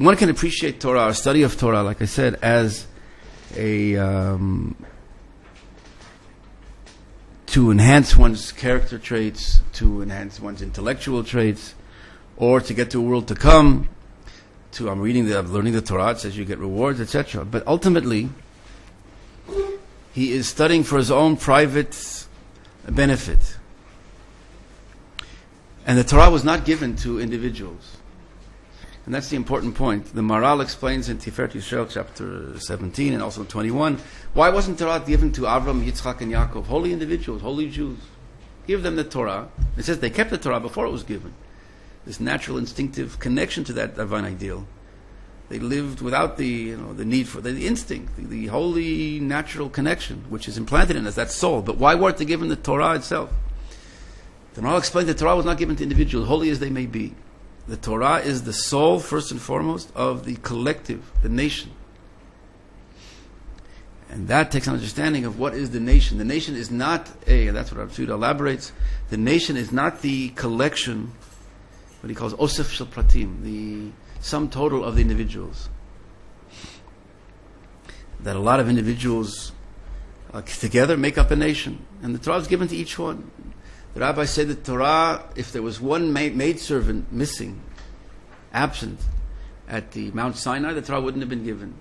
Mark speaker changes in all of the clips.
Speaker 1: one can appreciate Torah, or study of Torah, like I said, as a to enhance one's character traits, to enhance one's intellectual traits, or to get to a world to come. I'm learning the Torah, it says you get rewards, etc. But ultimately, he is studying for his own private benefit. And the Torah was not given to individuals. And that's the important point. The Maharal explains in Tiferet Yisrael, chapter 17 and also 21, why wasn't Torah given to Avram, Yitzchak, and Yaakov? Holy individuals, holy Jews. Give them the Torah. It says they kept the Torah before it was given. This natural, instinctive connection to that divine ideal. They lived without the need for the instinct, the holy, natural connection, which is implanted in us, that soul. But why weren't they given the Torah itself? The Maharal explained the Torah was not given to individuals, holy as they may be. The Torah is the soul, first and foremost, of the collective, the nation. And that takes an understanding of what is the nation. The nation is not and that's what Rav Tzvi elaborates, the nation is not the collection, what he calls Osef Shel Pratim, the sum total of the individuals. That a lot of individuals together make up a nation. And the Torah is given to each one. The rabbi said that Torah, if there was one maidservant missing, absent, at the Mount Sinai, the Torah wouldn't have been given.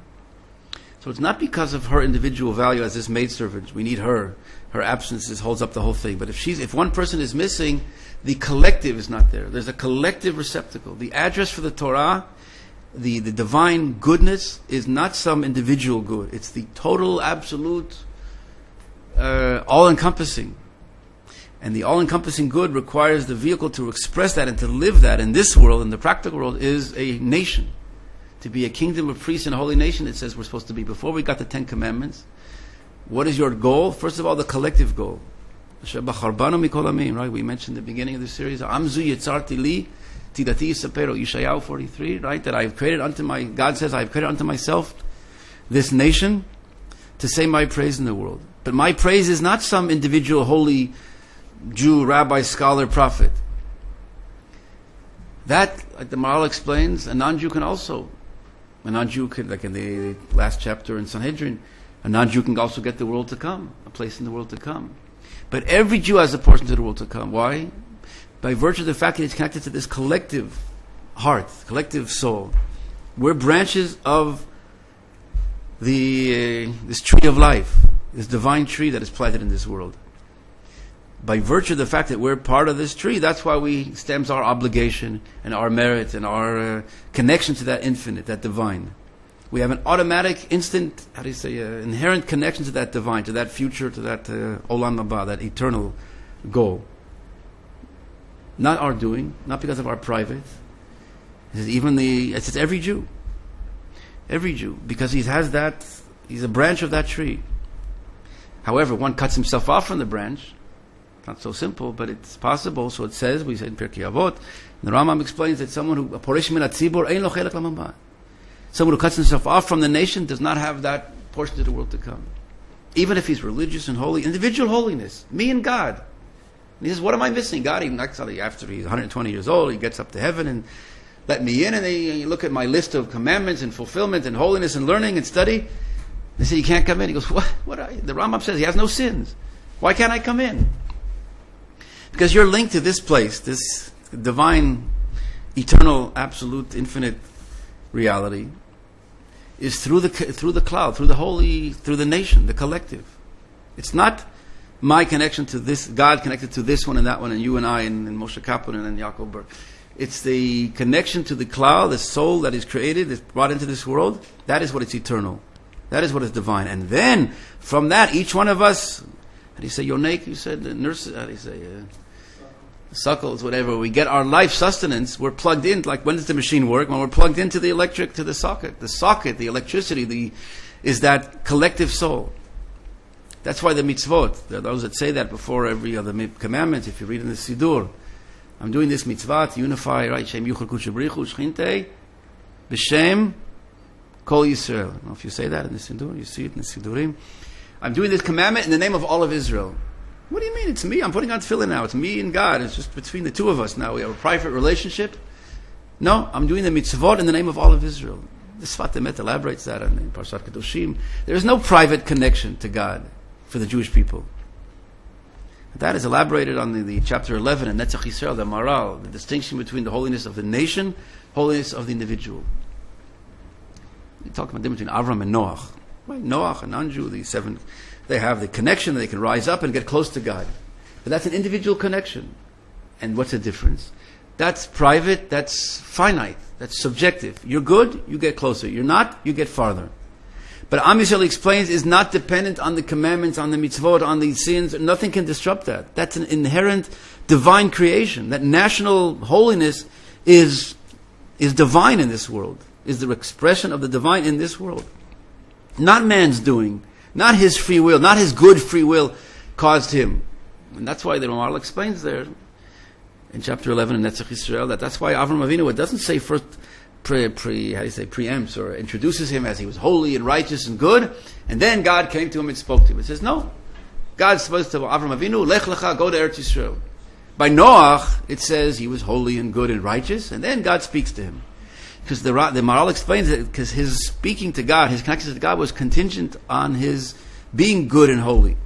Speaker 1: So it's not because of her individual value as this maidservant. We need her. Her absence holds up the whole thing. But if one person is missing, the collective is not there. There's a collective receptacle. The address for the Torah, the divine goodness, is not some individual good. It's the total, absolute, all-encompassing. And the all-encompassing good requires the vehicle to express that and to live that in this world, in the practical world, is a nation. To be a kingdom of priests and a holy nation, it says we're supposed to be. Before we got the 10 Commandments, what is your goal? First of all, the collective goal. Right? We mentioned in the beginning of the series, Amzu Yetzarti Li, Tidati Yisapero, Yeshayahu 43, right? That I've created God says, I've created unto myself this nation to say my praise in the world. But my praise is not some individual holy Jew, rabbi, scholar, prophet. That, like the Maharal explains, a non-Jew can also. A non-Jew can, like in the last chapter in Sanhedrin, a non-Jew can also get the world to come, a place in the world to come. But every Jew has a portion to the world to come. Why? By virtue of the fact that it's connected to this collective heart, collective soul. We're branches of this tree of life, this divine tree that is planted in this world. By virtue of the fact that we're part of this tree, that's why stems our obligation and our merit and our connection to that infinite, that divine. We have an automatic, instant, inherent connection to that divine, to that future, to that olam haba, that eternal goal. Not our doing, not because of our private. It says every Jew. Every Jew, because he's a branch of that tree. However, one cuts himself off from the branch. Not so simple, but it's possible. So it says, we say in Pirkei Avot, the Rambam explains that someone who cuts himself off from the nation does not have that portion of the world to come. Even if he's religious and holy, individual holiness, me and God. And he says, what am I missing? God, after he's 120 years old, he gets up to heaven and let me in, and you look at my list of commandments and fulfillment and holiness and learning and study. They say, you can't come in. He goes, what are you? The Rambam says he has no sins. Why can't I come in? Because you're linked to this place, this divine, eternal, absolute, infinite reality, is through the cloud, through the nation, the collective. It's not my connection to this, God connected to this one and that one, and you and I, and Moshe Kaplan and Yaakov Berg. It's the connection to the cloud, the soul that is created, that's brought into this world. That is what is eternal. That is what is divine. And then, from that, each one of us, how do you say yonek? You said nurses, how do you say suckles, whatever. We get our life sustenance. We're plugged in. Like, when does the machine work? When we're plugged into the electric, to the socket. The socket, the electricity, is that collective soul. That's why the mitzvot, there are those that say that before every other commandment. If you read in the Siddur, I'm doing this mitzvah to unify, right? Shem Yuchel Kudsha B'richu Shchinte B'Shem Kol Yisrael. I don't know if you say that in the Siddur. You see it in the Siddurim. I'm doing this commandment in the name of all of Israel. What do you mean? It's me. I'm putting on tefillin now. It's me and God. It's just between the two of us now. We have a private relationship. No, I'm doing the mitzvot in the name of all of Israel. The Sfat Emet elaborates that in Parshat Kedoshim. There is no private connection to God for the Jewish people. That is elaborated on the chapter 11 in Netzach Yisrael, the Maral, the distinction between the holiness of the nation, holiness of the individual. You talk about the difference between Avram and Noach. Right? Noach, a non-Jew, the seven, they have the connection, they can rise up and get close to God. But that's an individual connection. And what's the difference? That's private, that's finite, that's subjective. You're good, you get closer. You're not, you get farther. But Am Yisrael explains is not dependent on the commandments, on the mitzvot, on the sins. Nothing can disrupt that. That's an inherent divine creation. That national holiness is divine in this world, is the expression of the divine in this world. Not man's doing, not his free will, not his good free will caused him. And that's why the Ramah explains there in chapter 11 in Netzach Yisrael that's why Avram Avinu, it doesn't say first preempts or introduces him as he was holy and righteous and good, and then God came to him and spoke to him. It says no. God's supposed to Avram Avinu, Lech Lecha, go to Eretz Yisrael. By Noach, it says he was holy and good and righteous, and then God speaks to him. Because the Maral explains it, because his speaking to God, his connection to God was contingent on his being good and holy.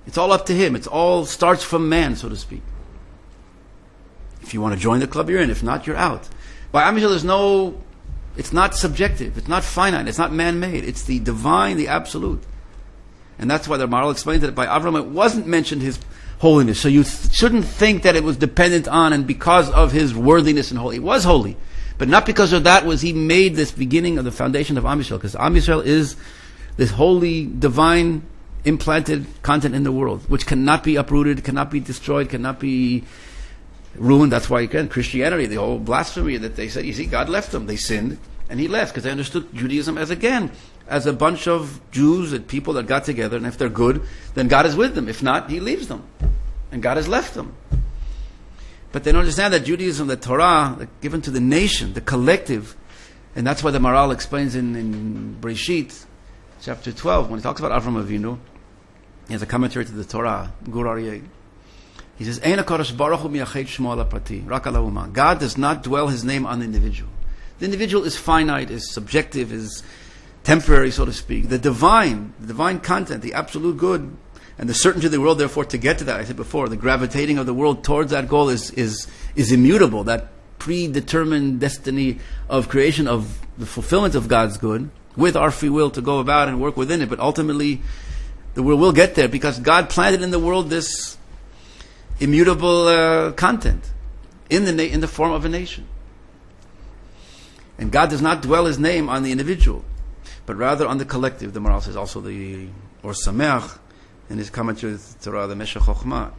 Speaker 1: It's all up to him. It all starts from man, so to speak. If you want to join the club, you're in. If not, you're out. By Am Yisrael, it's not subjective, it's not finite, it's not man-made, it's the divine, the absolute. And that's why the Maral explains that by Avram it wasn't mentioned his holiness. So you shouldn't think that it was dependent on and because of his worthiness and holy. He was holy. But not because of that was he made this beginning of the foundation of Am Yisrael. Because Am Yisrael is this holy, divine, implanted content in the world, which cannot be uprooted, cannot be destroyed, cannot be ruined. That's why, again, Christianity, the whole blasphemy that they said, you see, God left them. They sinned, and he left, because they understood Judaism as a bunch of Jews and people that got together, and if they're good, then God is with them. If not, he leaves them. And God has left them. But they don't understand that Judaism, the Torah, given to the nation, the collective, and that's why the Maral explains in Breshit, chapter 12, when he talks about Avram Avinu, he has a commentary to the Torah, Gur Aryeh. He says, God does not dwell his name on the individual. The individual is finite, is subjective, is temporary, so to speak. The divine content, the absolute good, and the certainty of the world, therefore, to get to that, I said before, the gravitating of the world towards that goal is immutable. That predetermined destiny of creation, of the fulfillment of God's good, with our free will to go about and work within it. But ultimately, the world will get there because God planted in the world this immutable content in the form of a nation. And God does not dwell his name on the individual, but rather on the collective. The Maral says also the Or Sameach in his commentary to the Torah, the Meshech Chochmah.